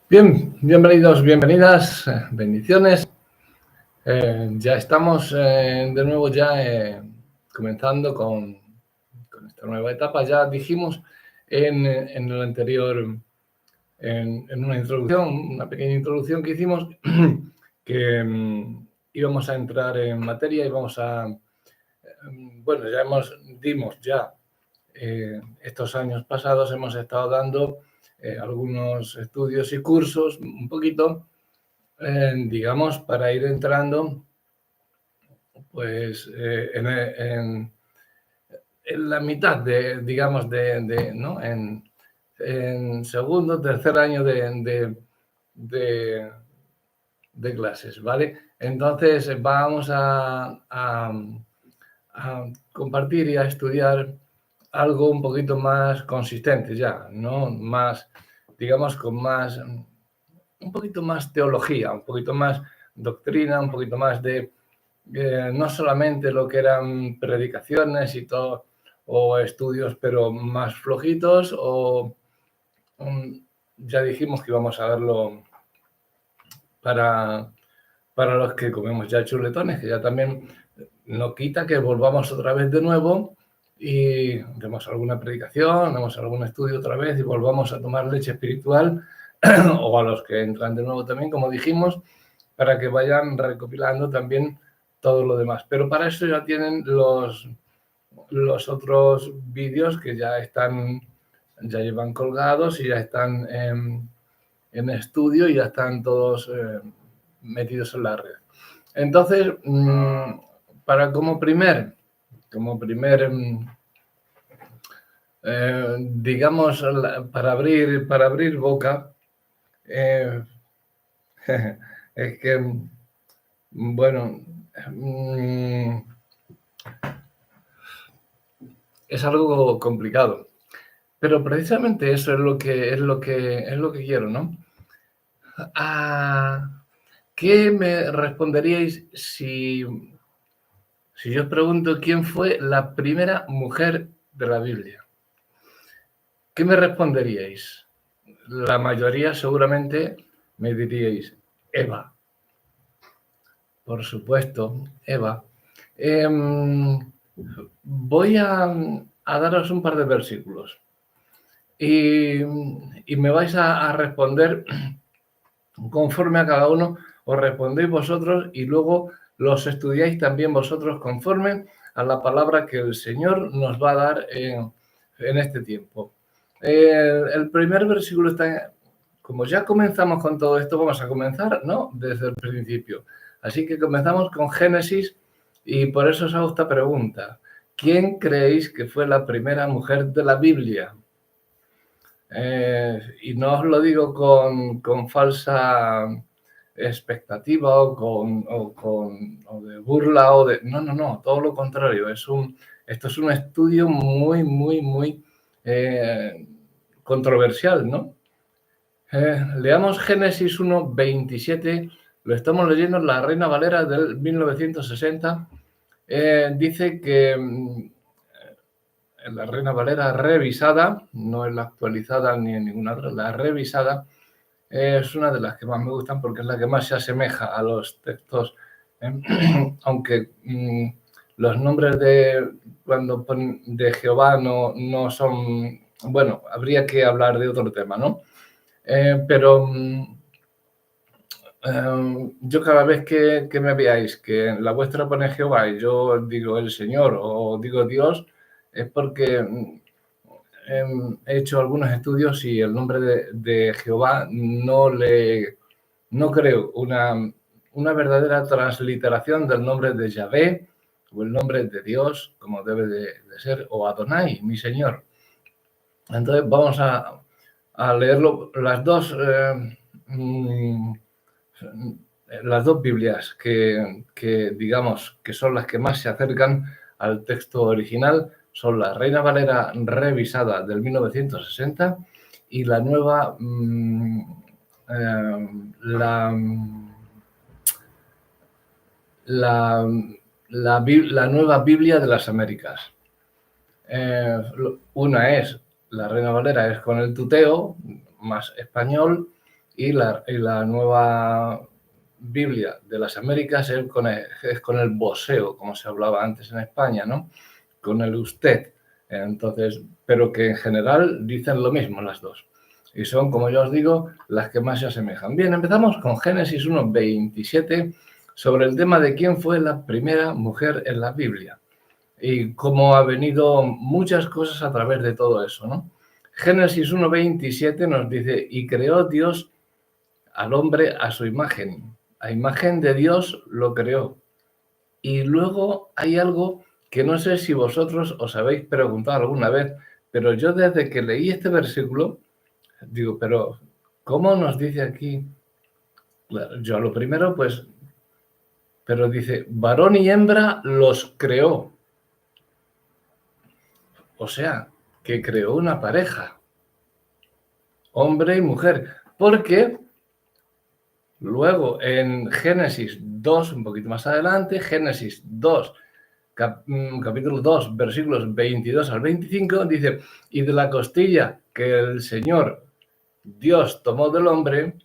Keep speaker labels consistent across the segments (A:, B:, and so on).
A: Bien, bienvenidos, bienvenidas, bendiciones. Ya estamos de nuevo comenzando con esta nueva etapa. Ya dijimos en el anterior, en una introducción, una pequeña introducción que hicimos, que íbamos a entrar en materia y bueno, dimos ya estos años pasados hemos estado dando algunos estudios y cursos un poquito, digamos, para ir entrando pues en la mitad digamos, ¿no? En segundo, tercer año de, de clases, ¿vale? Entonces vamos a compartir y a estudiar algo un poquito más consistente ya, ¿no? Más, digamos, un poquito más teología, un poquito más doctrina, un poquito más de no solamente lo que eran predicaciones y todo, o estudios, pero más flojitos, ya dijimos que íbamos a verlo para los que comemos ya chuletones, que ya también no quita que volvamos otra vez de nuevo y demos alguna predicación, demos algún estudio otra vez y volvamos a tomar leche espiritual o a los que entran de nuevo también, como dijimos, para que vayan recopilando también todo lo demás. Pero para eso ya tienen los otros vídeos que ya llevan colgados y ya están en estudio y ya están todos metidos en la red. Entonces, para como primer digamos, para abrir boca, es que, bueno, es algo complicado, pero precisamente eso es lo que quiero, ¿no? ¿Qué me responderíais si yo os pregunto quién fue la primera mujer de la Biblia? ¿Qué me responderíais? La mayoría seguramente me diríais Eva. Por supuesto, Eva. Voy a daros un par de versículos y me vais a responder conforme a cada uno, os respondéis vosotros y luego los estudiáis también vosotros conforme a la palabra que el Señor nos va a dar en este tiempo. El primer versículo está, como ya comenzamos con todo esto, vamos a comenzar, ¿no? Desde el principio. Así que comenzamos con Génesis y por eso os hago esta pregunta. ¿Quién creéis que fue la primera mujer de la Biblia? Y no os lo digo con falsa expectativa o de burla no, todo lo contrario. Esto es un estudio muy controversial, ¿no? Leamos Génesis 1:27, lo estamos leyendo en la Reina Valera del 1960. Dice que en la Reina Valera revisada, no en la actualizada ni en ninguna otra, la revisada es una de las que más me gustan porque es la que más se asemeja a los textos, aunque los nombres de Jehová no son, bueno, habría que hablar de otro tema, ¿no? Pero yo cada vez que me veáis que en la vuestra pone Jehová y yo digo el Señor o digo Dios, es porque he hecho algunos estudios y el nombre de Jehová no creo una verdadera transliteración del nombre de Yahvé o el nombre de Dios, como debe de ser, o Adonai, mi Señor. Entonces vamos a leerlo, las dos Biblias que digamos que son las que más se acercan al texto original son la Reina Valera revisada del 1960 y la nueva la nueva Biblia de las Américas. Una es la Reina Valera, es con el tuteo más español, y la nueva Biblia de las Américas es con el voseo, como se hablaba antes en España, ¿no? Con el usted. Entonces, pero que en general dicen lo mismo las dos. Y son, como yo os digo, las que más se asemejan. Bien, empezamos con Génesis 1:27 sobre el tema de quién fue la primera mujer en la Biblia y cómo ha venido muchas cosas a través de todo eso, ¿no? Génesis 1:27 nos dice, y creó Dios al hombre a su imagen. A imagen de Dios lo creó. Y luego hay algo que no sé si vosotros os habéis preguntado alguna vez, pero yo desde que leí este versículo, digo, pero ¿cómo nos dice aquí? Claro, yo lo primero, pues, pero dice, varón y hembra los creó. O sea, que creó una pareja, hombre y mujer, porque luego en Génesis 2, un poquito más adelante, Génesis 2, capítulo 2, versículos 22 al 25, dice, y de la costilla que el Señor Dios tomó del hombre,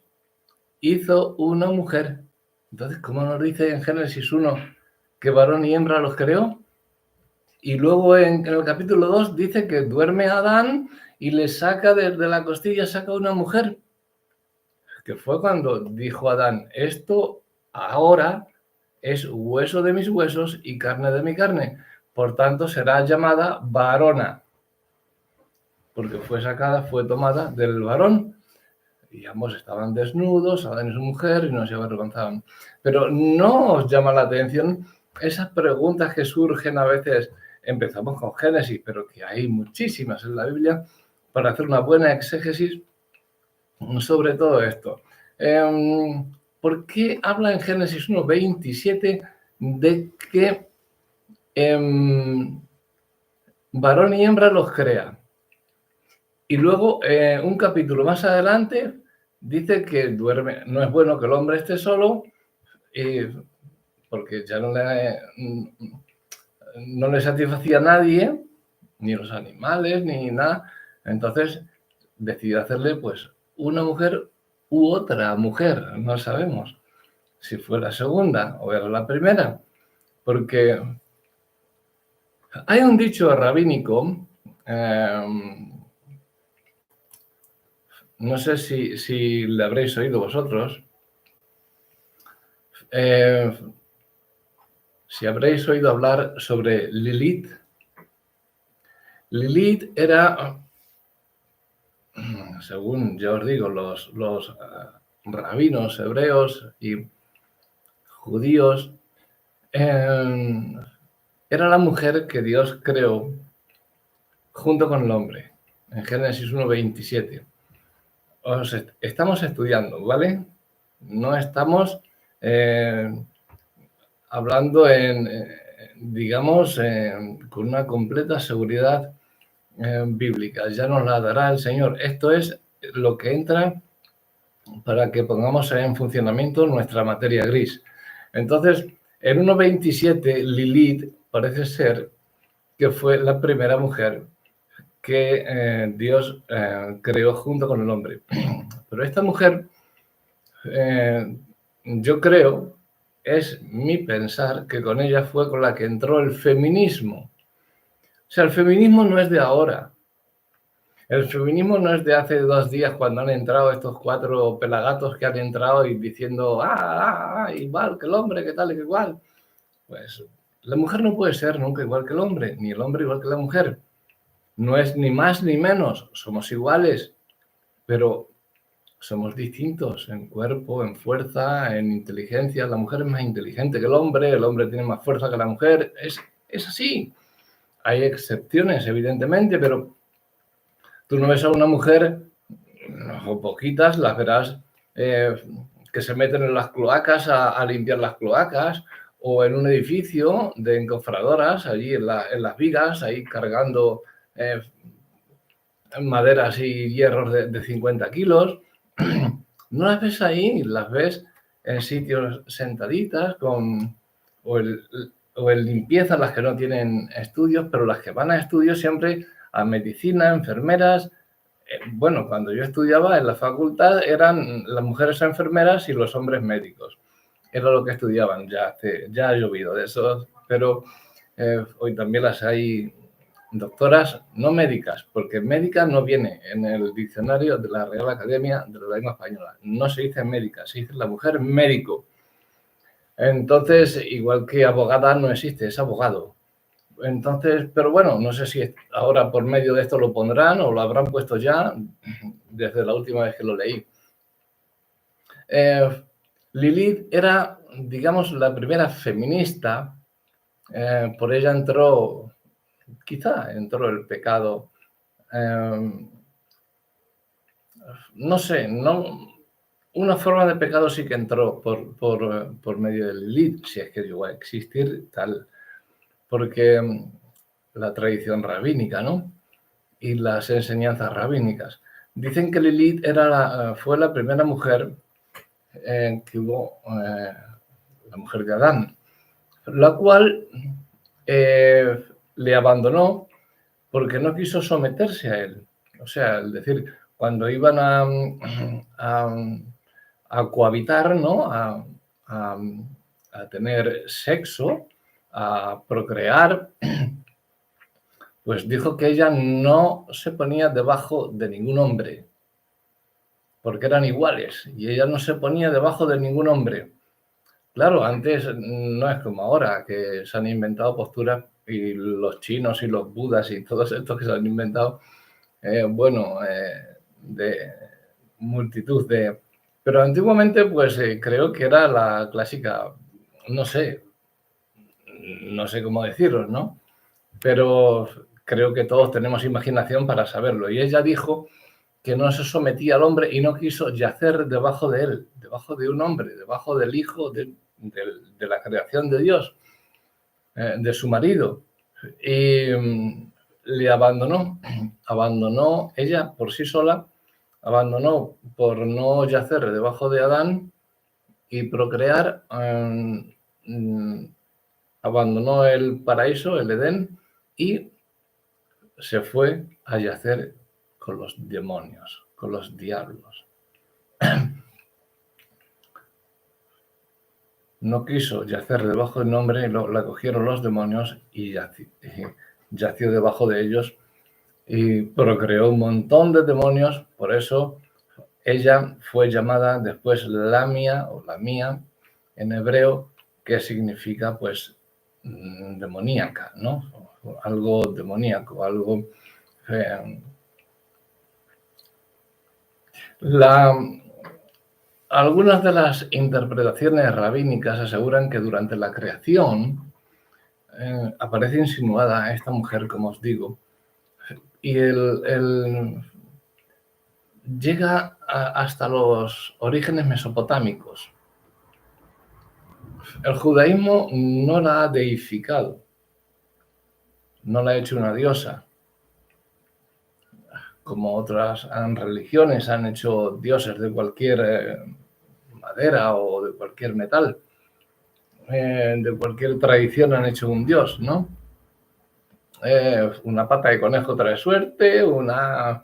A: hizo una mujer. Entonces, ¿cómo nos dice en Génesis 1 que varón y hembra los creó? Y luego en el capítulo 2 dice que duerme a Adán y le saca de la costilla, saca una mujer. Que fue cuando dijo Adán, esto ahora es hueso de mis huesos y carne de mi carne. Por tanto, será llamada varona, porque fue sacada, fue tomada del varón. Y ambos estaban desnudos, Adán y su mujer, y no se avergonzaban. Pero no os llama la atención esas preguntas que surgen a veces. Empezamos con Génesis, pero que hay muchísimas en la Biblia para hacer una buena exégesis sobre todo esto. ¿Por qué habla en Génesis 1:27 de que varón y hembra los crea? Y luego, un capítulo más adelante, dice que duerme, no es bueno que el hombre esté solo, porque ya no le satisfacía a nadie, ni los animales, ni nada. Entonces, decidió hacerle, pues, una mujer u otra mujer, no sabemos si fue la segunda o era la primera, porque hay un dicho rabínico, no sé si le habréis oído vosotros, si habréis oído hablar sobre Lilith. Lilith era, según ya os digo, los rabinos hebreos y judíos, era la mujer que Dios creó junto con el hombre, en Génesis 1:27. Estamos estudiando, ¿vale? No estamos hablando digamos, con una completa seguridad bíblica. Ya nos la dará el Señor. Esto es lo que entra para que pongamos en funcionamiento nuestra materia gris. Entonces, en 1:27, Lilith parece ser que fue la primera mujer que Dios creó junto con el hombre. Pero esta mujer, yo creo, es mi pensar que con ella fue con la que entró el feminismo. O sea, el feminismo no es de ahora. El feminismo no es de hace 2 días cuando han entrado estos 4 pelagatos que han entrado y diciendo, igual que el hombre, que tal y que igual. Pues la mujer no puede ser nunca igual que el hombre, ni el hombre igual que la mujer. No es ni más ni menos, somos iguales, pero somos distintos en cuerpo, en fuerza, en inteligencia. La mujer es más inteligente que el hombre tiene más fuerza que la mujer. Es así. Hay excepciones, evidentemente, pero tú no ves a una mujer, o poquitas, las verás que se meten en las cloacas a limpiar las cloacas, o en un edificio de encofradoras, allí en las vigas, ahí cargando maderas y hierros de 50 kilos. No las ves ahí, las ves en sitios sentaditas o en limpieza, las que no tienen estudios, pero las que van a estudios siempre a medicina, enfermeras, bueno, cuando yo estudiaba en la facultad eran las mujeres enfermeras y los hombres médicos. Era lo que estudiaban, ya ha llovido de eso, pero hoy también las hay doctoras no médicas, porque médica no viene en el diccionario de la Real Academia de la Lengua Española. No se dice médica, se dice la mujer médico. Entonces, igual que abogada no existe, es abogado. Entonces, pero bueno, no sé si ahora por medio de esto lo pondrán o lo habrán puesto ya desde la última vez que lo leí. Lilith era, digamos, la primera feminista. Por ella quizá entró el pecado. No sé, una forma de pecado sí que entró por medio de Lilith, si es que llegó a existir tal, porque la tradición rabínica, ¿no? Y las enseñanzas rabínicas. Dicen que Lilith fue la primera mujer que hubo, la mujer de Adán, la cual le abandonó porque no quiso someterse a él. O sea, es decir, cuando iban a cohabitar, ¿no? A tener sexo, a procrear, pues dijo que ella no se ponía debajo de ningún hombre, porque eran iguales, y ella no se ponía debajo de ningún hombre. Claro, antes no es como ahora, que se han inventado posturas, y los chinos y los budas y todos estos que se han inventado, de multitud de... Pero antiguamente, pues creo que era la clásica, no sé cómo decirlo, ¿no? Pero creo que todos tenemos imaginación para saberlo. Y ella dijo que no se sometía al hombre y no quiso yacer debajo de él, debajo de un hombre, debajo del hijo de la creación de Dios, de su marido. Y le abandonó ella por sí sola, abandonó por no yacer debajo de Adán y procrear, abandonó el paraíso, el Edén, y se fue a yacer con los demonios, con los diablos. No quiso yacer debajo del nombre, la cogieron los demonios y yació debajo de ellos y procreó un montón de demonios. Por eso ella fue llamada después Lamia o Lamía en hebreo, que significa pues demoníaca, ¿no? Algo demoníaco, algo... Algunas de las interpretaciones rabínicas aseguran que durante la creación aparece insinuada esta mujer, como os digo, y llega hasta los orígenes mesopotámicos. El judaísmo no la ha deificado, no la ha hecho una diosa, como otras religiones han hecho dioses de cualquier madera o de cualquier metal. De cualquier tradición han hecho un dios, ¿no? Una pata de conejo trae suerte, yo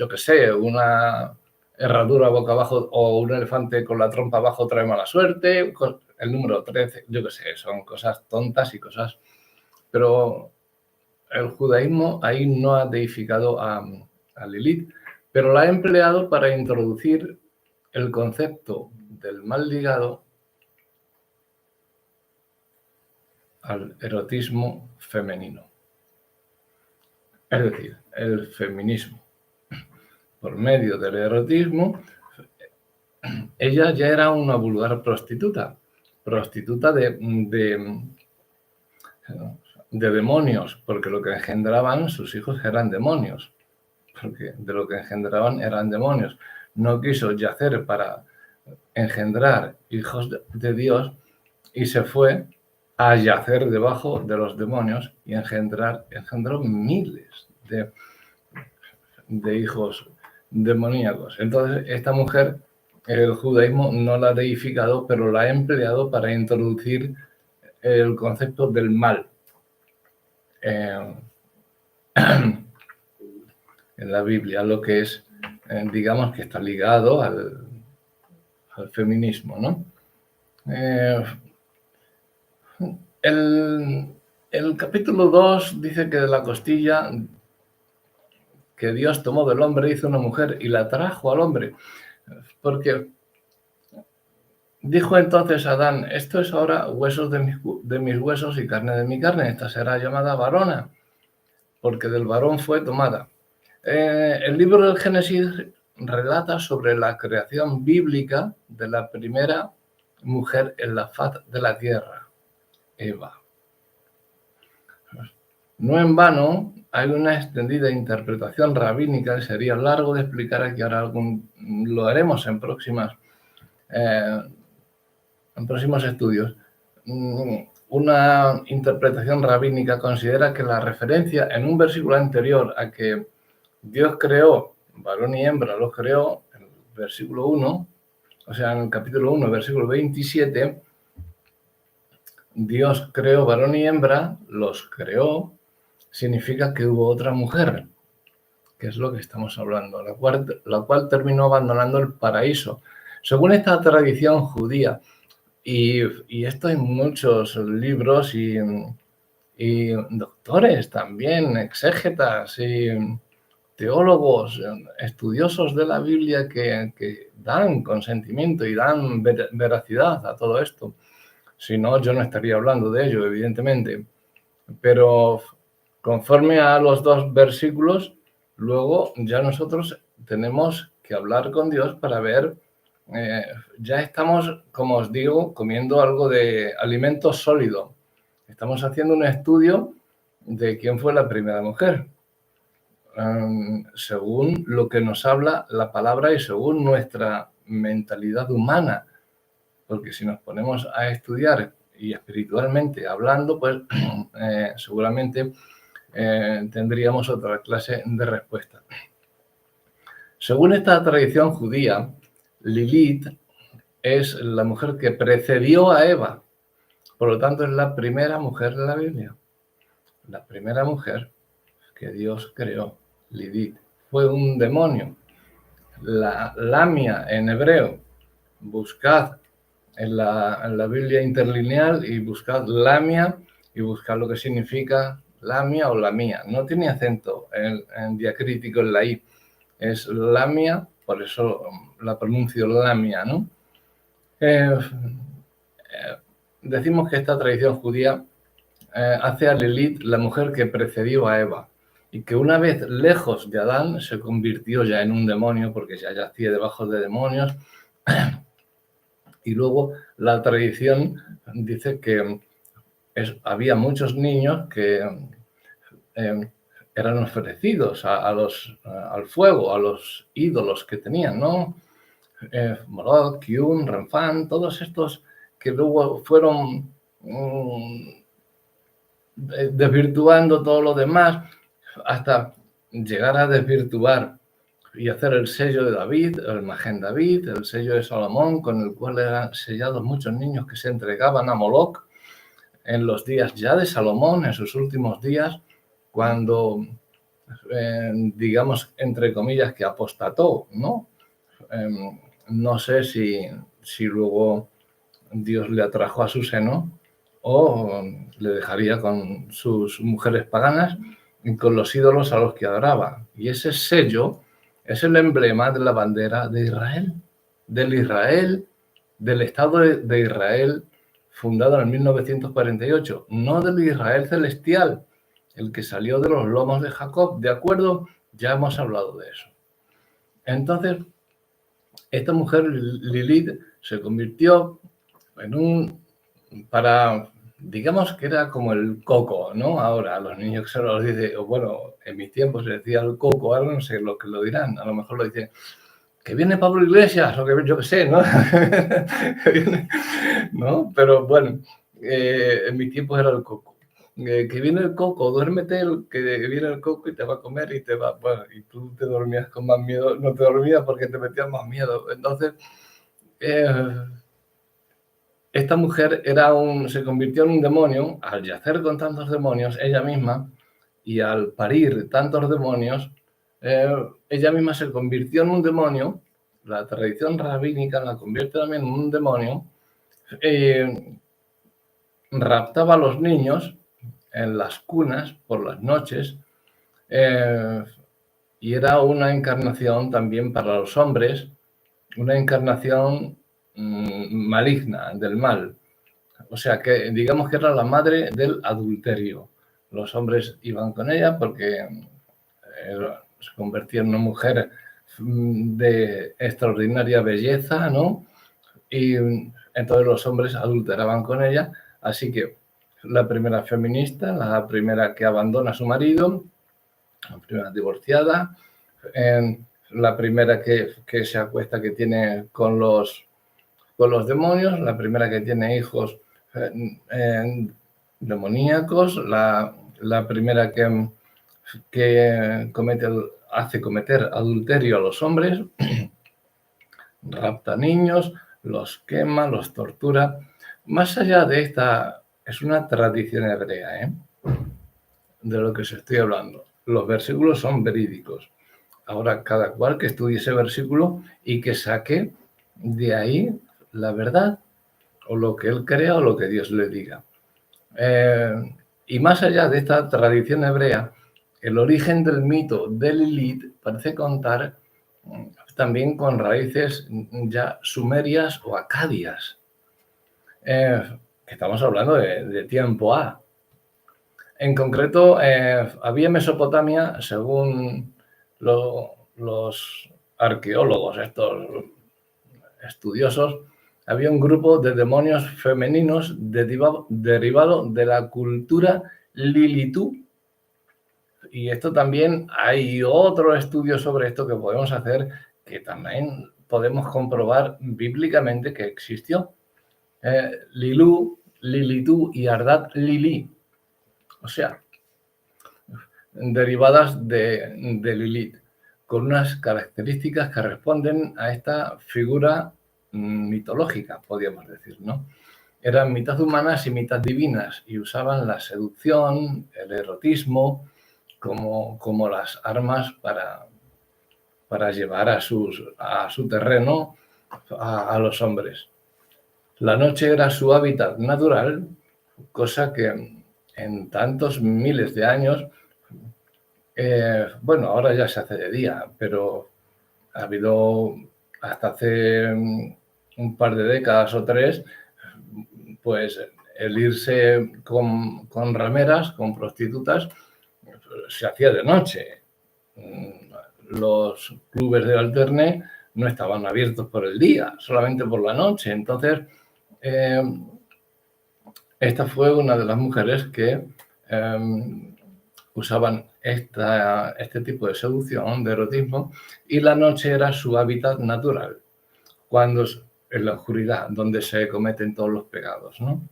A: qué sé, una herradura boca abajo o un elefante con la trompa abajo trae mala suerte, el número 13, yo qué sé, son cosas tontas y cosas... Pero el judaísmo ahí no ha deificado a Lilith, pero la ha empleado para introducir el concepto del mal ligado al erotismo femenino. Es decir, el feminismo. Por medio del erotismo, ella ya era una vulgar prostituta de demonios, porque lo que engendraban sus hijos eran demonios, porque de lo que engendraban eran demonios. No quiso yacer para engendrar hijos de Dios y se fue a yacer debajo de los demonios y engendró miles de hijos demoníacos. Entonces, esta mujer, el judaísmo no la ha deificado, pero la ha empleado para introducir el concepto del mal. en la Biblia, lo que es, digamos, que está ligado al feminismo, ¿no? El capítulo 2 dice que de la costilla que Dios tomó del hombre hizo una mujer y la trajo al hombre, porque dijo entonces Adán, esto es ahora huesos de mis huesos y carne de mi carne, esta será llamada varona, porque del varón fue tomada. El libro del Génesis relata sobre la creación bíblica de la primera mujer en la faz de la tierra, Eva. No en vano hay una extendida interpretación rabínica que sería largo de explicar aquí ahora, lo haremos en próximos estudios. Una interpretación rabínica considera que la referencia en un versículo anterior a que Dios creó, varón y hembra los creó, en el versículo 1, o sea, en el capítulo 1, versículo 27, Dios creó varón y hembra, los creó, significa que hubo otra mujer, que es lo que estamos hablando, la cual terminó abandonando el paraíso. Según esta tradición judía, y esto hay muchos libros y doctores también, exégetas y teólogos, estudiosos de la Biblia que dan consentimiento y dan veracidad a todo esto. Si no, yo no estaría hablando de ello, evidentemente. Pero conforme a los dos versículos, luego ya nosotros tenemos que hablar con Dios para ver, ya estamos, como os digo, comiendo algo de alimento sólido. Estamos haciendo un estudio de quién fue la primera mujer, según lo que nos habla la palabra y según nuestra mentalidad humana. Porque si nos ponemos a estudiar y espiritualmente hablando, pues seguramente tendríamos otra clase de respuesta. Según esta tradición judía, Lilith es la mujer que precedió a Eva. Por lo tanto, es la primera mujer de la Biblia. La primera mujer que Dios creó, Lilith, fue un demonio. La Lamia en hebreo, buscad en la Biblia interlineal y buscad Lamia y buscad lo que significa Lamia o Lamía. No tiene acento en diacrítico en la I. Es Lamia, por eso la pronuncio Lamia, ¿no? Decimos que esta tradición judía hace a Lilith la mujer que precedió a Eva y que una vez lejos de Adán se convirtió ya en un demonio porque ya yacía debajo de demonios. Y luego la tradición dice que había muchos niños que eran ofrecidos al fuego, a los ídolos que tenían, ¿no? Moloch, Kyun, Renfán, todos estos que luego fueron desvirtuando todo lo demás hasta llegar a desvirtuar y hacer el sello de David, el Magén David, el sello de Salomón, con el cual eran sellados muchos niños que se entregaban a Moloch en los días ya de Salomón, en sus últimos días, cuando, digamos, entre comillas, que apostató, ¿no? No sé si luego Dios le atrajo a su seno o le dejaría con sus mujeres paganas y con los ídolos a los que adoraba. Y ese sello es el emblema de la bandera de Israel, del Estado de Israel fundado en 1948, no del Israel celestial, el que salió de los lomos de Jacob, ¿de acuerdo? Ya hemos hablado de eso. Entonces, esta mujer, Lilith, se convirtió digamos que era como el coco, ¿no? Ahora a los niños se los dice, bueno, en mis tiempos se decía el coco, ahora no sé lo que lo dirán, a lo mejor lo dicen, que viene Pablo Iglesias, o que yo qué sé, ¿no? ¿No? Pero bueno, en mis tiempos era el coco. Que viene el coco, duérmete, que viene el coco y te va a comer y te va, bueno, y tú te dormías con más miedo, no te dormías porque te metías más miedo. Entonces, esta mujer se convirtió en un demonio al yacer con tantos demonios ella misma y al parir tantos demonios, ella misma se convirtió en un demonio, la tradición rabínica la convierte también en un demonio, raptaba a los niños en las cunas por las noches, y era una encarnación también para los hombres, una encarnación maligna, del mal. O sea, que digamos que era la madre del adulterio. Los hombres iban con ella porque se convertía en una mujer de extraordinaria belleza, ¿no? Y entonces los hombres adulteraban con ella. Así que la primera feminista, la primera que abandona a su marido, la primera divorciada, la primera que se acuesta, que tiene con los demonios, la primera que tiene hijos demoníacos, la primera que hace cometer adulterio a los hombres, rapta niños, los quema, los tortura. Más allá de esta, es una tradición hebrea, de lo que os estoy hablando. Los versículos son verídicos. Ahora, cada cual que estudie ese versículo y que saque de ahí la verdad, o lo que él crea, o lo que Dios le diga. Y más allá de esta tradición hebrea, el origen del mito de Lilith parece contar también con raíces ya sumerias o acadias. Estamos hablando de tiempo A. En concreto, había en Mesopotamia, según los arqueólogos, estos estudiosos, había un grupo de demonios femeninos derivado de la cultura lilitú. Y esto también hay otro estudio sobre esto que podemos hacer, que también podemos comprobar bíblicamente que existió. Lilú, Lilitú y Ardat Lili. O sea, derivadas de Lilith, con unas características que responden a esta figura mitológica, podríamos decir, ¿no? Eran mitad humanas y mitad divinas y usaban la seducción, el erotismo como las armas para llevar a su terreno a los hombres. La noche era su hábitat natural, cosa que en tantos miles de años, bueno, ahora ya se hace de día, pero ha habido hasta hace un par de décadas o tres, pues el irse con rameras, con prostitutas, se hacía de noche. Los clubes de alterne no estaban abiertos por el día, solamente por la noche. Entonces, esta fue una de las mujeres que usaban este tipo de seducción, de erotismo, y la noche era su hábitat natural, cuando en la oscuridad, donde se cometen todos los pecados, ¿no?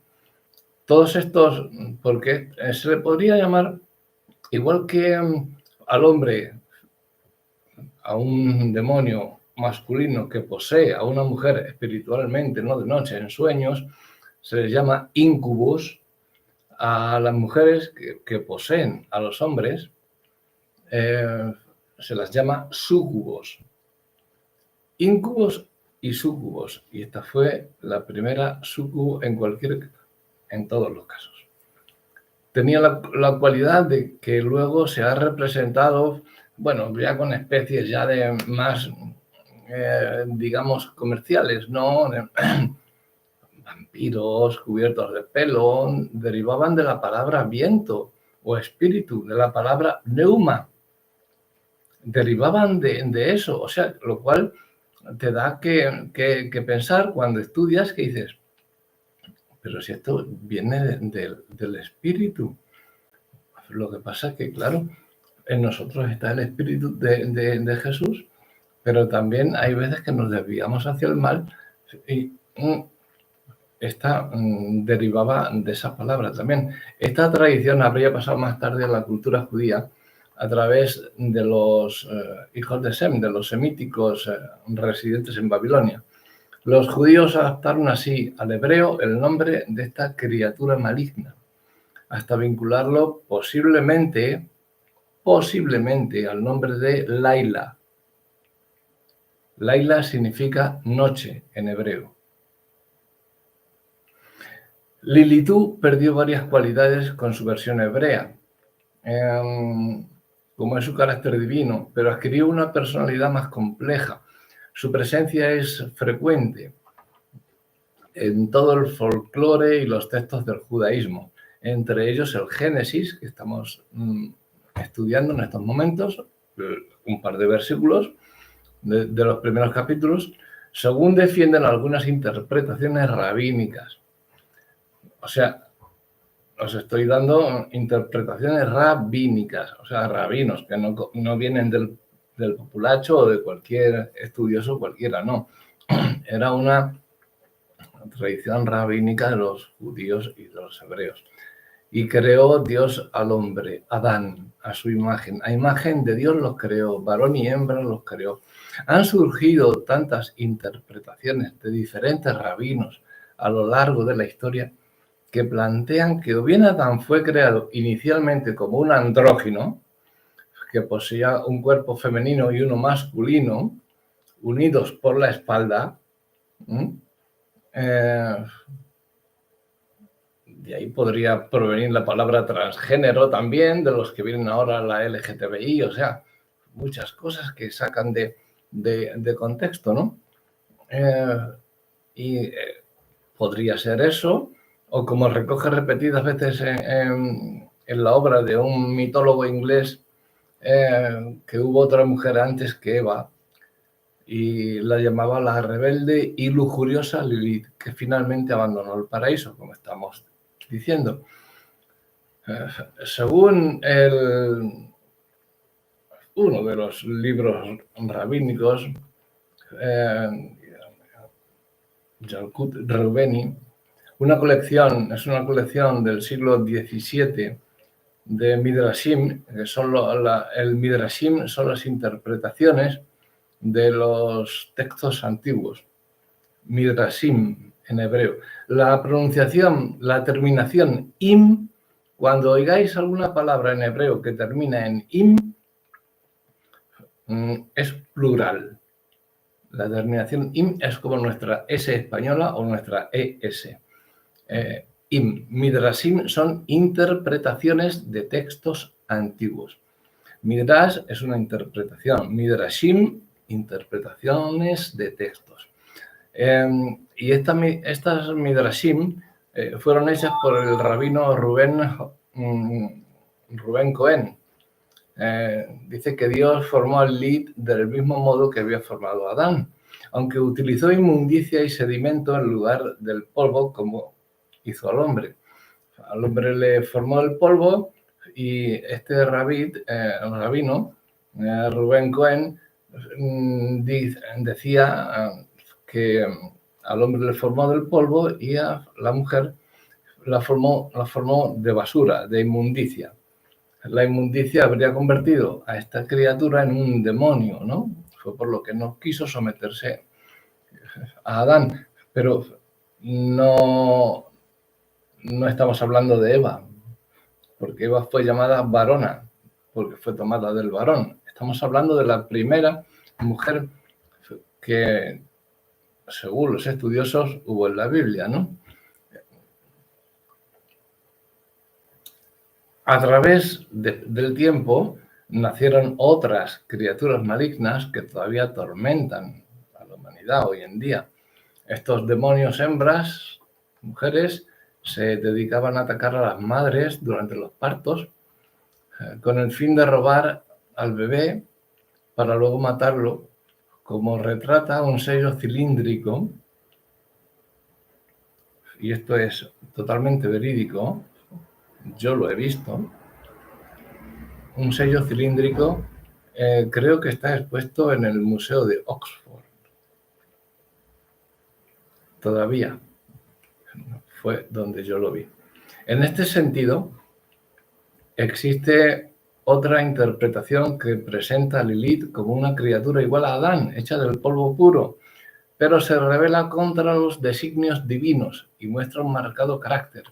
A: Todos estos, porque se le podría llamar, igual que al hombre, a un demonio masculino que posee a una mujer espiritualmente, no de noche, en sueños, se les llama incubus. A las mujeres que poseen a los hombres se las llama súcubos. Incubos y súcubos. Y esta fue la primera súcubo en todos los casos. Tenía la cualidad de que luego se ha representado, bueno, ya con especies ya de más, digamos, comerciales, ¿no? Vampiros cubiertos de pelo, derivaban de la palabra viento o espíritu, de la palabra neuma. Derivaban de eso, o sea, lo cual te da que pensar cuando estudias, que dices, pero si esto viene del espíritu. Lo que pasa es que, claro, en nosotros está el espíritu de Jesús, pero también hay veces que nos desviamos hacia el mal y esta derivaba de esa palabra también. Esta tradición habría pasado más tarde en la cultura judía a través de los hijos de Sem, de los semíticos residentes en Babilonia. Los judíos adaptaron así al hebreo el nombre de esta criatura maligna, hasta vincularlo posiblemente posiblemente al nombre de Laila. Laila significa noche en hebreo. Lilithú perdió varias cualidades con su versión hebrea, como es su carácter divino, pero adquirió una personalidad más compleja. Su presencia es frecuente en todo el folclore y los textos del judaísmo, entre ellos el Génesis, que estamos estudiando en estos momentos, un par de versículos de los primeros capítulos, según defienden algunas interpretaciones rabínicas. O sea, os estoy dando interpretaciones rabínicas, o sea, rabinos, que no vienen del populacho o de cualquier estudioso cualquiera, no. Era una tradición rabínica de los judíos y de los hebreos. Y creó Dios al hombre, Adán, a su imagen. A imagen de Dios los creó, varón y hembra los creó. Han surgido tantas interpretaciones de diferentes rabinos a lo largo de la historia que plantean que o bien Adán fue creado inicialmente como un andrógino, que poseía un cuerpo femenino y uno masculino, unidos por la espalda. De ahí podría provenir la palabra transgénero también, de los que vienen ahora la LGTBI, o sea, muchas cosas que sacan de contexto, ¿no? Podría ser eso, o como recoge repetidas veces en la obra de un mitólogo inglés, que hubo otra mujer antes que Eva, y la llamaba la rebelde y lujuriosa Lilith, que finalmente abandonó el paraíso, como estamos diciendo. Según uno de los libros rabínicos, Yalkut Reubeni, es una colección del siglo XVII de Midrashim, que son el Midrashim son las interpretaciones de los textos antiguos. Midrashim en hebreo. La pronunciación, la terminación im, cuando oigáis alguna palabra en hebreo que termina en im, es plural. La terminación im es como nuestra S española o nuestra ES. Midrashim son interpretaciones de textos antiguos. Midrash es una interpretación. Midrashim, interpretaciones de textos. Y estas Midrashim fueron hechas por el rabino Rubén Cohen. Dice que Dios formó al Lilith del mismo modo que había formado a Adán, aunque utilizó inmundicia y sedimento en lugar del polvo como hizo al hombre. Al hombre le formó el polvo y este rabino, Rubén Cohen, decía que al hombre le formó del polvo y a la mujer la formó de basura, de inmundicia. La inmundicia habría convertido a esta criatura en un demonio, ¿no? Fue por lo que no quiso someterse a Adán. Pero no estamos hablando de Eva, porque Eva fue llamada varona, porque fue tomada del varón. Estamos hablando de la primera mujer que, según los estudiosos, hubo en la Biblia, ¿no? A través del tiempo nacieron otras criaturas malignas que todavía atormentan a la humanidad hoy en día. Estos demonios hembras, mujeres, se dedicaban a atacar a las madres durante los partos con el fin de robar al bebé para luego matarlo, como retrata un sello cilíndrico, y esto es totalmente verídico, yo lo he visto, un sello cilíndrico, creo que está expuesto en el Museo de Oxford. Todavía fue donde yo lo vi. En este sentido, existe otra interpretación que presenta a Lilith como una criatura igual a Adán, hecha del polvo puro, pero se revela contra los designios divinos y muestra un marcado carácter.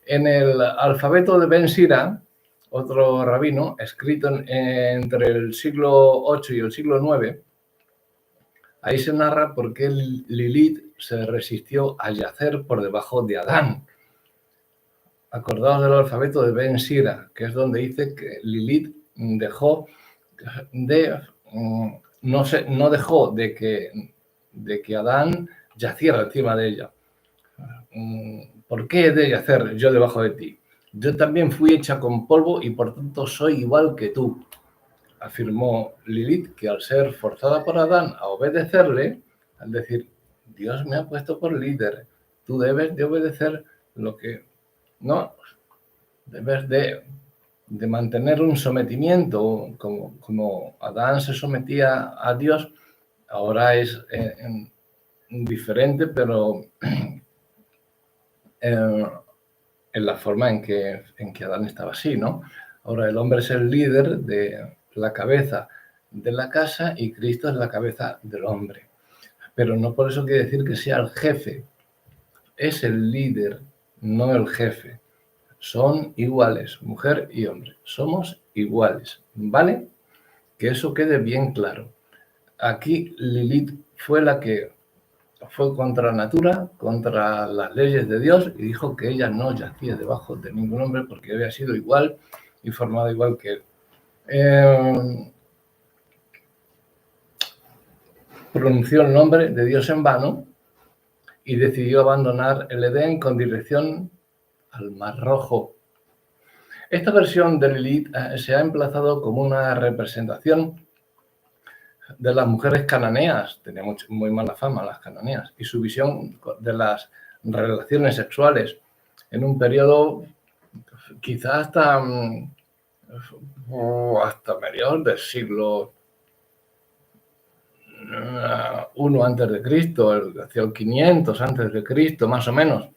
A: En el alfabeto de Ben Sira otro rabino, escrito entre el siglo VIII y el siglo IX. Ahí se narra por qué Lilith se resistió a yacer por debajo de Adán. Acordaos del alfabeto de Ben Sira, que es donde dice que Lilith dejó de... no dejó de que Adán yaciera encima de ella. ¿Por qué he de yacer yo debajo de ti? Yo también fui hecha con polvo y por tanto soy igual que tú. Afirmó Lilith que al ser forzada por Adán a obedecerle, al decir, Dios me ha puesto por líder, tú debes de obedecer lo que... No, debes de mantener un sometimiento, como Adán se sometía a Dios, ahora es diferente, pero en la forma en que Adán estaba así, ¿no? Ahora el hombre es el líder de la cabeza de la casa y Cristo es la cabeza del hombre. Pero no por eso quiere decir que sea el jefe. Es el líder, no el jefe. Son iguales, mujer y hombre. Somos iguales, ¿vale? Que eso quede bien claro. Aquí Lilith fue la que fue contra natura, contra las leyes de Dios y dijo que ella no yacía debajo de ningún hombre porque había sido igual y formado igual que él. Pronunció el nombre de Dios en vano y decidió abandonar el Edén con dirección al Mar Rojo. Esta versión de Lilith se ha emplazado como una representación de las mujeres cananeas, tenía muy mala fama las cananeas, y su visión de las relaciones sexuales en un periodo quizás hasta mediados del siglo I antes de Cristo, hacia el 500 antes de Cristo, más o menos,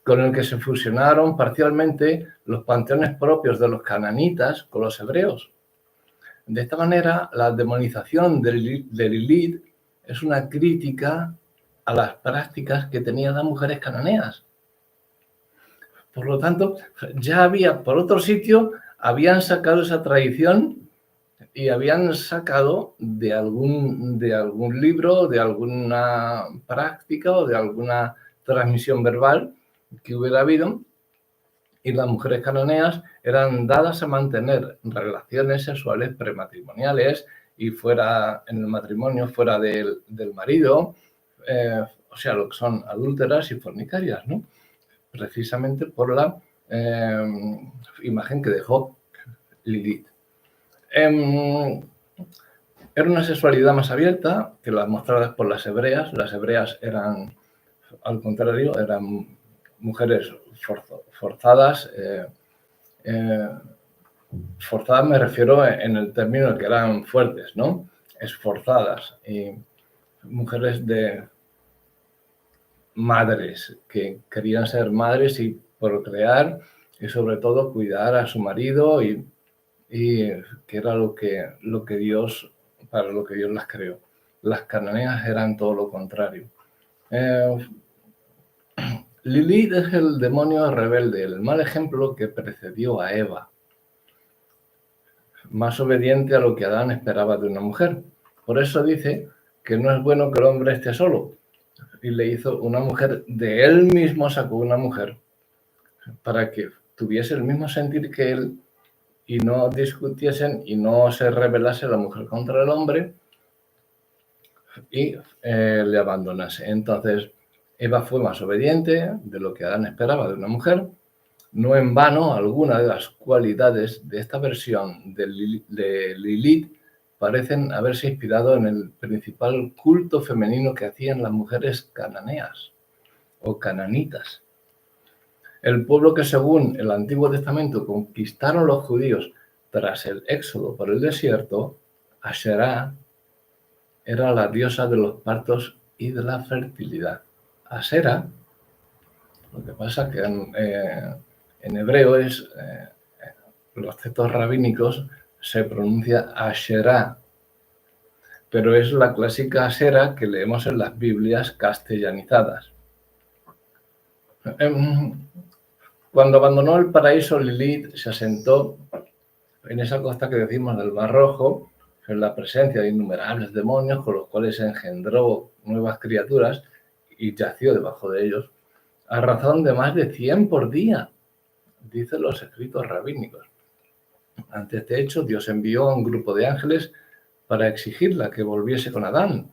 A: con el que se fusionaron parcialmente los panteones propios de los cananitas con los hebreos. De esta manera, la demonización de Lilith es una crítica a las prácticas que tenían las mujeres cananeas. Por lo tanto, ya había, por otro sitio, habían sacado esa tradición y habían sacado de algún libro, de alguna práctica o de alguna transmisión verbal que hubiera habido, y las mujeres cananeas eran dadas a mantener relaciones sexuales prematrimoniales y fuera en el matrimonio, fuera del marido, o sea, lo que son adúlteras y fornicarias, ¿no? Precisamente por la imagen que dejó Lilith. Era una sexualidad más abierta que las mostradas por las hebreas. Las hebreas eran, al contrario, eran mujeres forzadas. Forzadas me refiero en el término que eran fuertes, ¿no? Esforzadas. Y mujeres de madres que querían ser madres y procrear y sobre todo cuidar a su marido y que era lo que Dios, para lo que Dios las creó. Las cananeas eran todo lo contrario. Lilith es el demonio rebelde, el mal ejemplo que precedió a Eva, más obediente a lo que Adán esperaba de una mujer. Por eso dice que no es bueno que el hombre esté solo. Y le hizo una mujer, de él mismo sacó una mujer, para que tuviese el mismo sentir que él y no discutiesen y no se rebelase la mujer contra el hombre y le abandonase. Entonces, Eva fue más obediente de lo que Adán esperaba de una mujer. No en vano, algunas de las cualidades de esta versión de Lilith parecen haberse inspirado en el principal culto femenino que hacían las mujeres cananeas o cananitas. El pueblo que según el Antiguo Testamento conquistaron los judíos tras el éxodo por el desierto, Asherá era la diosa de los partos y de la fertilidad. Asera, lo que pasa que en hebreo los textos rabínicos se pronuncia Asherá, pero es la clásica Asera que leemos en las Biblias castellanizadas. Cuando abandonó el paraíso, Lilith se asentó en esa costa que decimos del Mar Rojo, en la presencia de innumerables demonios con los cuales engendró nuevas criaturas y yació debajo de ellos, a razón de más de 100 por día, dicen los escritos rabínicos. Ante este hecho, Dios envió a un grupo de ángeles para exigirla que volviese con Adán.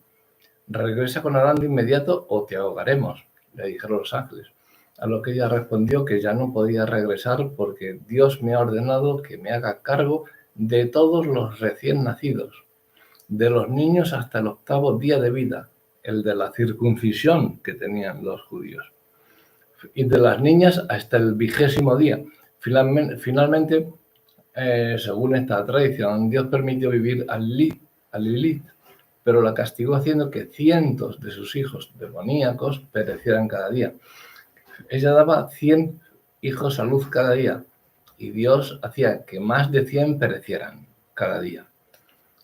A: Regresa con Adán de inmediato o te ahogaremos, le dijeron los ángeles. A lo que ella respondió que ya no podía regresar porque Dios me ha ordenado que me haga cargo de todos los recién nacidos, de los niños hasta el 8º día de vida, el de la circuncisión que tenían los judíos, y de las niñas hasta el 20º día. Finalmente, según esta tradición, Dios permitió vivir a Lilith, pero la castigó haciendo que cientos de sus hijos demoníacos perecieran cada día. Ella daba 100 hijos a luz cada día y Dios hacía que más de 100 perecieran cada día.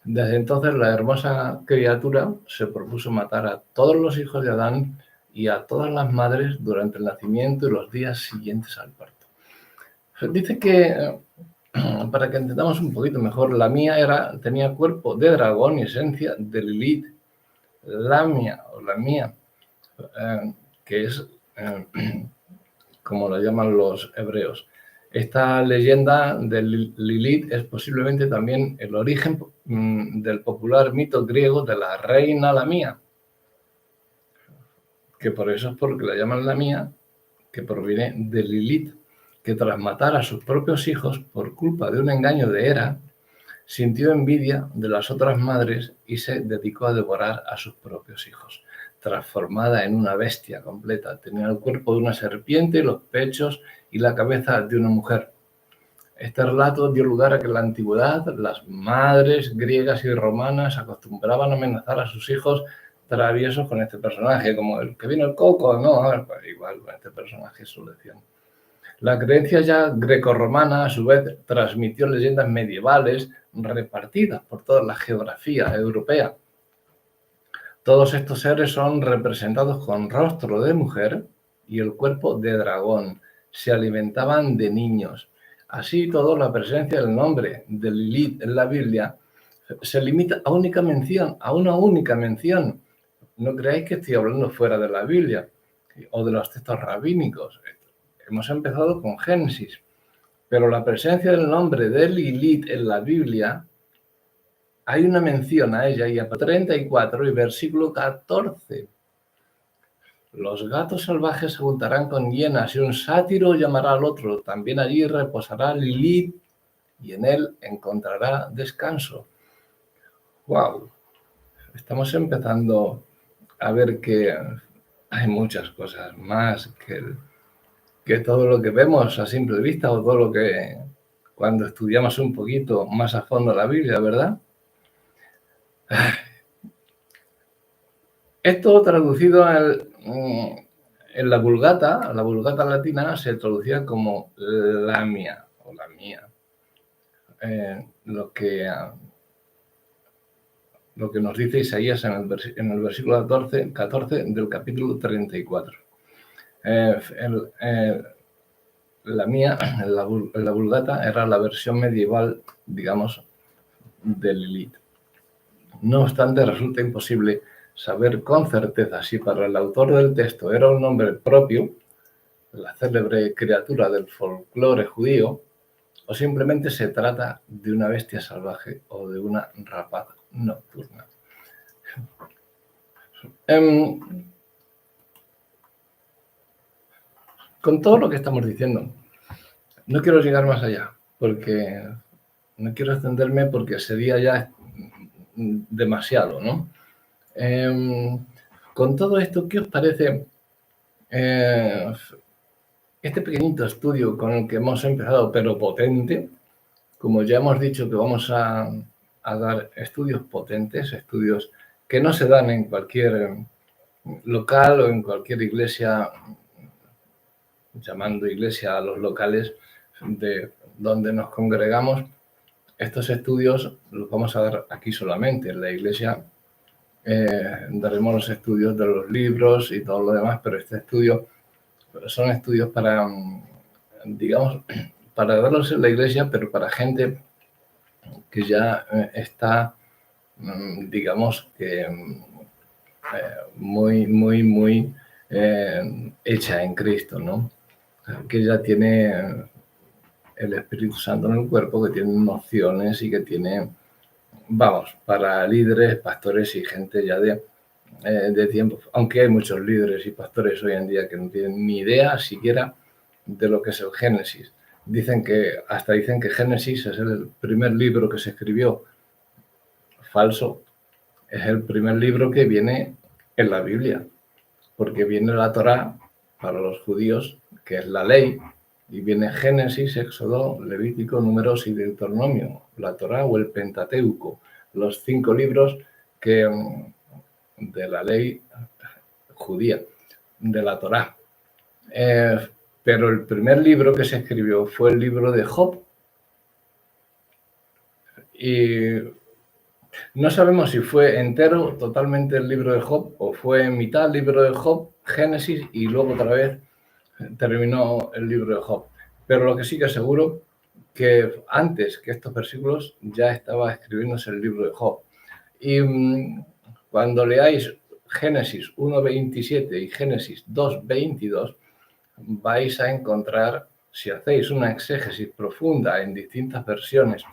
A: Desde entonces la hermosa criatura se propuso matar a todos los hijos de Adán y a todas las madres durante el nacimiento y los días siguientes al parto. Dice que, para que entendamos un poquito mejor, la mía tenía cuerpo de dragón y esencia de Lilith. Lamia o la mía, que es como lo llaman los hebreos. Esta leyenda de Lilith es posiblemente también el origen del popular mito griego de la reina Lamia, que por eso es porque la llaman Lamia, que proviene de Lilith, que tras matar a sus propios hijos por culpa de un engaño de Hera, sintió envidia de las otras madres y se dedicó a devorar a sus propios hijos. Transformada en una bestia completa, tenía el cuerpo de una serpiente, los pechos y la cabeza de una mujer. Este relato dio lugar a que en la antigüedad las madres griegas y romanas acostumbraban a amenazar a sus hijos traviesos con este personaje, como el que vino el coco, ¿no? Pues igual con este personaje su lección. La creencia ya grecorromana, a su vez, transmitió leyendas medievales repartidas por toda la geografía europea. Todos estos seres son representados con rostro de mujer y el cuerpo de dragón. Se alimentaban de niños. Así todo, la presencia del nombre de Lilith en la Biblia se limita a una única mención. No creáis que estoy hablando fuera de la Biblia o de los textos rabínicos. Hemos empezado con Génesis, pero la presencia del nombre de Lilith en la Biblia, hay una mención a ella y a 34 y versículo 14. Los gatos salvajes se juntarán con hienas y un sátiro llamará al otro. También allí reposará Lilith y en él encontrará descanso. ¡Wow! Estamos empezando a ver que hay muchas cosas más que todo lo que vemos a simple vista o todo lo que cuando estudiamos un poquito más a fondo la Biblia, ¿verdad? Esto traducido en la Vulgata latina se traducía como Lamia o la mía. Lo que nos dice Isaías en el versículo 14 del capítulo 34. La mía, en la Vulgata, era la versión medieval, digamos, de Lilith. No obstante, resulta imposible saber con certeza si para el autor del texto era un nombre propio, la célebre criatura del folclore judío, o simplemente se trata de una bestia salvaje o de una rapaz nocturna. Con todo lo que estamos diciendo, no quiero llegar más allá, porque no quiero extenderme porque sería ya demasiado, ¿no? Con todo esto, ¿qué os parece este pequeñito estudio con el que hemos empezado, pero potente? Como ya hemos dicho que vamos a dar estudios potentes, estudios que no se dan en cualquier local o en cualquier iglesia, llamando iglesia a los locales de donde nos congregamos. Estos estudios los vamos a dar aquí solamente. En la iglesia daremos los estudios de los libros y todo lo demás, pero este estudio son estudios para digamos, para darlos en la iglesia, pero para gente que ya está, digamos, que muy hecha en Cristo, ¿no? Que ya tiene el Espíritu Santo en el cuerpo, que tiene nociones y que tiene, vamos, para líderes, pastores y gente ya de tiempo, aunque hay muchos líderes y pastores hoy en día que no tienen ni idea siquiera de lo que es el Génesis. Dicen que Génesis es el primer libro que se escribió. Falso. Es el primer libro que viene en la Biblia, porque viene la Torá para los judíos, que es la ley, y viene Génesis, Éxodo, Levítico, Números y Deuteronomio, la Torá o el Pentateuco, los 5 libros que de la ley judía, de la Torá. Pero el primer libro que se escribió fue el libro de Job. Y no sabemos si fue entero, totalmente el libro de Job, o fue mitad el libro de Job, Génesis, y luego otra vez terminó el libro de Job. Pero lo que sí que es seguro, que antes que estos versículos ya estaba escribiéndose el libro de Job. Y cuando leáis Génesis 1.27 y Génesis 2.22, vais a encontrar, si hacéis una exégesis profunda en distintas versiones,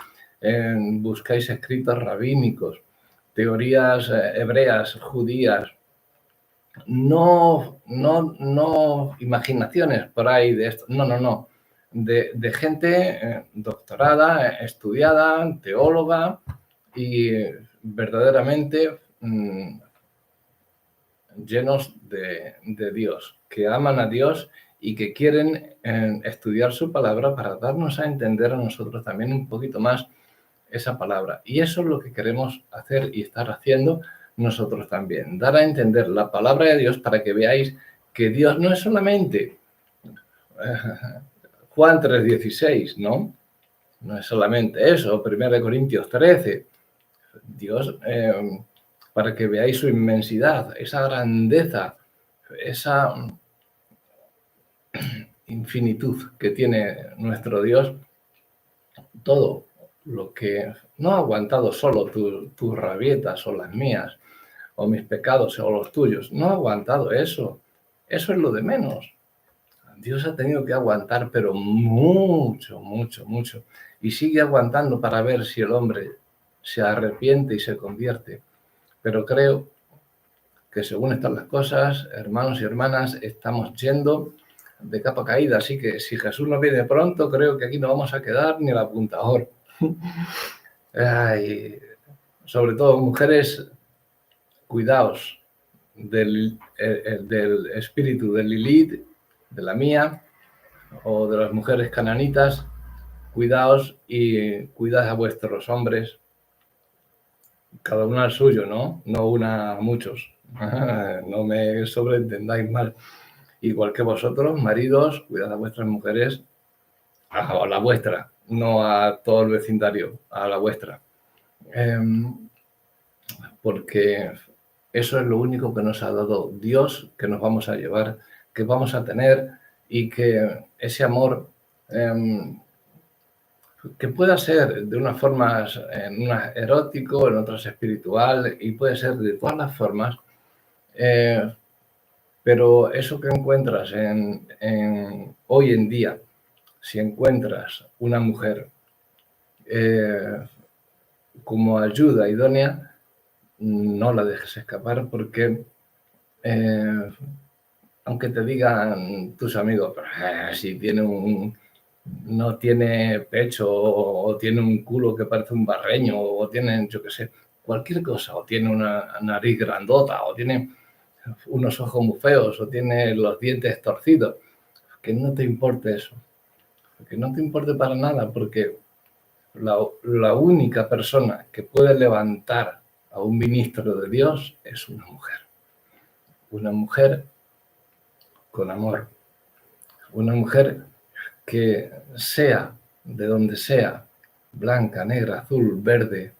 A: buscáis escritos rabínicos, teorías hebreas, judías, no imaginaciones por ahí de esto, no, de gente doctorada, estudiada, teóloga y verdaderamente llenos de Dios, que aman a Dios y que quieren estudiar su palabra para darnos a entender a nosotros también un poquito más esa palabra. Y eso es lo que queremos hacer y estar haciendo nosotros también. Dar a entender la palabra de Dios para que veáis que Dios no es solamente Juan 3.16, ¿no? No es solamente eso, 1 Corintios 13. Dios, para que veáis su inmensidad, esa grandeza, esa infinitud que tiene nuestro Dios, todo lo que no ha aguantado solo tus rabietas o las mías, o mis pecados o los tuyos, no ha aguantado eso. Eso es lo de menos. Dios ha tenido que aguantar, pero mucho, mucho, mucho. Y sigue aguantando para ver si el hombre se arrepiente y se convierte. Pero creo que según están las cosas, hermanos y hermanas, estamos yendo de capa caída. Así que si Jesús no viene pronto, creo que aquí no vamos a quedar ni el apuntador. Ay, sobre todo, mujeres, cuidaos del espíritu de Lilith, de la mía, o de las mujeres cananitas. Cuidaos y cuidad a vuestros hombres, cada uno al suyo, ¿no? No una a muchos. No me sobreentendáis mal. Igual que vosotros, maridos, cuidad a vuestras mujeres, a la vuestra, no a todo el vecindario, a la vuestra. Porque eso es lo único que nos ha dado Dios, que nos vamos a llevar, que vamos a tener, y que ese amor que pueda ser de unas formas, en unas erótico, en otras espiritual, y puede ser de todas las formas, pero eso que encuentras hoy en día, si encuentras una mujer como ayuda idónea, no la dejes escapar, porque aunque te digan tus amigos, si tiene no tiene pecho, o tiene un culo que parece un barreño, o tiene, yo qué sé, cualquier cosa, o tiene una nariz grandota, o tiene unos ojos muy feos, o tiene los dientes torcidos, que no te importe eso, que no te importe para nada, porque la única persona que puede levantar a un ministro de Dios es una mujer con amor, una mujer que sea de donde sea, blanca, negra, azul, verde,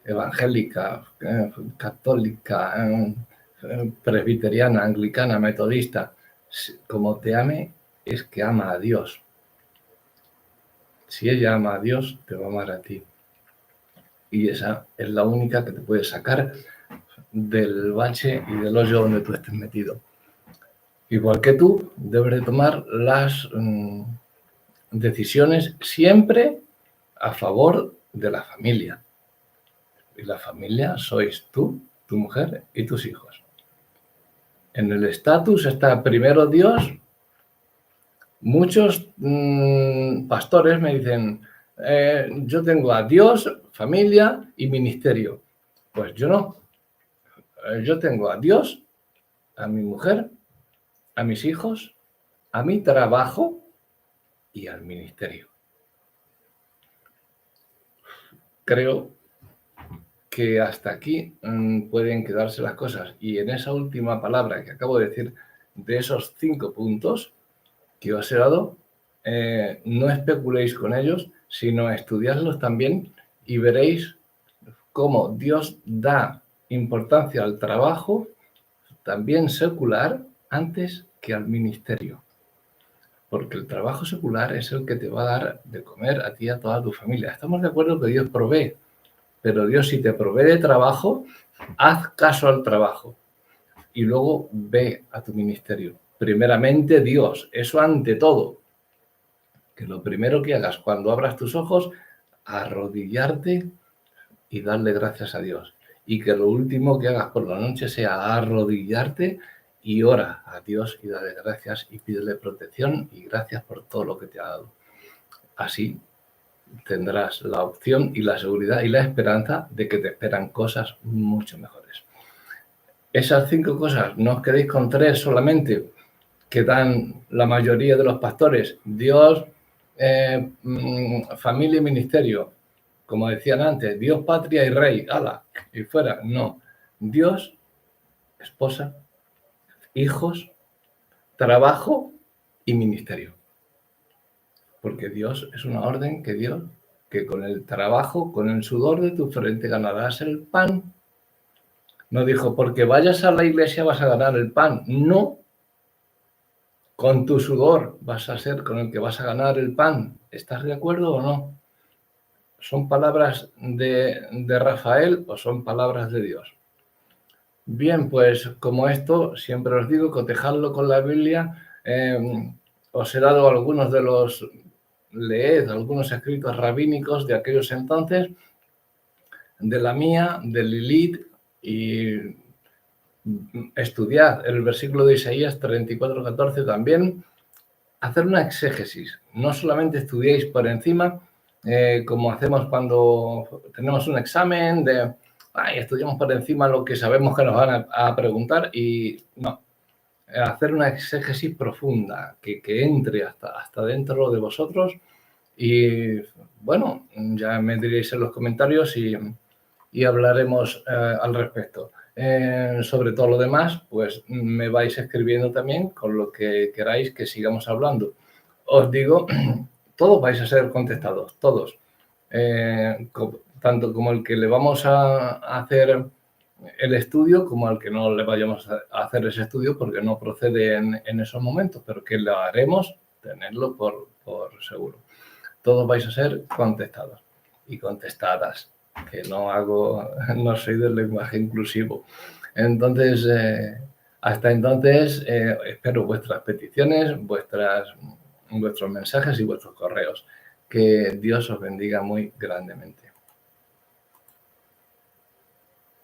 A: evangélica, católica, presbiteriana, anglicana, metodista, como te ame, es que ama a Dios. Si ella ama a Dios, te va a amar a ti. Y esa es la única que te puede sacar del bache y del hoyo donde tú estés metido. Igual que tú, debes de tomar las decisiones siempre a favor de la familia. Y la familia sois tú, tu mujer y tus hijos. En el estatus está primero Dios. Muchos pastores me dicen, yo tengo a Dios, familia y ministerio. Pues yo no. Yo tengo a Dios, a mi mujer, a mis hijos, a mi trabajo y al ministerio. Creo que hasta aquí pueden quedarse las cosas. Y en esa última palabra que acabo de decir, de esos 5 puntos que os he dado, no especuléis con ellos, sino estudiadlos también y veréis cómo Dios da importancia al trabajo, también secular, antes que al ministerio. Porque el trabajo secular es el que te va a dar de comer a ti y a toda tu familia. Estamos de acuerdo que Dios provee, pero Dios, si te provee de trabajo, haz caso al trabajo y luego ve a tu ministerio. Primeramente Dios, eso ante todo. Que lo primero que hagas cuando abras tus ojos, arrodillarte y darle gracias a Dios. Y que lo último que hagas por la noche sea arrodillarte y ora a Dios y dale gracias y pídele protección y gracias por todo lo que te ha dado. Así tendrás la opción y la seguridad y la esperanza de que te esperan cosas mucho mejores. Esas 5 cosas, no os quedéis con 3 solamente, que dan la mayoría de los pastores. Dios, familia y ministerio. Como decían antes, Dios, patria y rey. ¡Hala! Y fuera. No. Dios, esposa, hijos, trabajo y ministerio. Porque Dios es una orden que dio, que con el trabajo, con el sudor de tu frente ganarás el pan. No dijo, porque vayas a la iglesia vas a ganar el pan. No. Con tu sudor vas a ser con el que vas a ganar el pan. ¿Estás de acuerdo o no? ¿Son palabras de Rafael o son palabras de Dios? Bien, pues como esto, siempre os digo, cotejadlo con la Biblia. Os he dado algunos de los, leed algunos escritos rabínicos de aquellos entonces, de la mía, de Lilith, y estudiad el versículo de Isaías 34:14 también. Hacer una exégesis, no solamente estudiéis por encima, como hacemos cuando tenemos un examen de, estudiamos por encima lo que sabemos que nos van a preguntar y no, hacer una exégesis profunda, que entre hasta dentro de vosotros y bueno, ya me diréis en los comentarios y hablaremos al respecto. Sobre todo lo demás, pues me vais escribiendo también con lo que queráis que sigamos hablando. Os digo, todos vais a ser contestados, todos. Tanto como el que le vamos a hacer el estudio, como al que no le vayamos a hacer ese estudio porque no procede en esos momentos, pero que lo haremos, tenerlo por seguro. Todos vais a ser contestados y contestadas, que no soy del lenguaje inclusivo. Entonces, hasta entonces, espero vuestras peticiones, vuestros mensajes y vuestros correos. Que Dios os bendiga muy grandemente.